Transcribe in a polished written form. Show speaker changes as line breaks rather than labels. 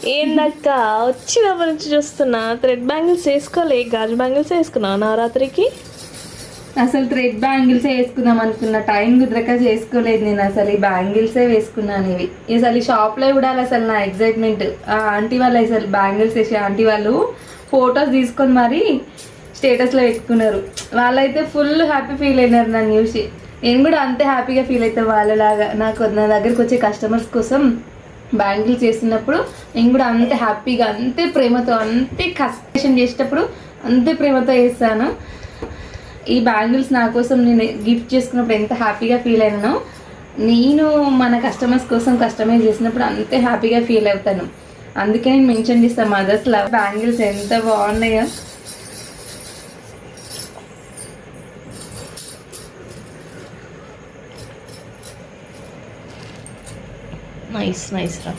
ఏందక్క వచ్చినప్పటి నుంచి చూస్తున్నా థ్రెడ్ బ్యాంగిల్స్ వేసుకోలే, గాజు బ్యాంగిల్స్ వేసుకున్నా నవరాత్రికి.
అసలు థ్రెడ్ బ్యాంగిల్స్ వేసుకుందాం అనుకున్న టైం కుదరక చేసుకోలేదు నేను. అసలు ఈ బ్యాంగిల్సే వేసుకున్నాను. ఇవి అసలు ఈ షాప్లో కూడా అసలు నా ఎగ్జైట్మెంట్. ఆ ఆంటీ వాళ్ళు అసలు బ్యాంగిల్స్ వేసే ఆంటీ వాళ్ళు ఫొటోస్ తీసుకొని మరి స్టేటస్లో పెట్టుకున్నారు. వాళ్ళైతే ఫుల్ హ్యాపీ ఫీల్ అయినారు నన్ను చూసి. నేను కూడా అంతే హ్యాపీగా ఫీల్ అవుతాను వాళ్ళలాగా. నా దగ్గరికి వచ్చే కస్టమర్స్ కోసం బ్యాంగిల్స్ చేస్తున్నప్పుడు నేను కూడా అంతే హ్యాపీగా, అంతే ప్రేమతో, అంతే కస్టమైజేషన్ చేసేటప్పుడు అంతే ప్రేమతో చేస్తాను. ఈ బ్యాంగిల్స్ నా కోసం నేను గిఫ్ట్ చేసుకున్నప్పుడు ఎంత హ్యాపీగా ఫీల్ అయినానో, నేను మన కస్టమర్స్ కోసం కస్టమైజ్ చేసినప్పుడు అంతే హ్యాపీగా ఫీల్ అవుతాను. అందుకే నేను మెన్షన్ చేస్తాను మదర్స్ లవ్. బ్యాంగిల్స్ ఎంత బాగున్నాయో.
నైస్ నైస్ రా.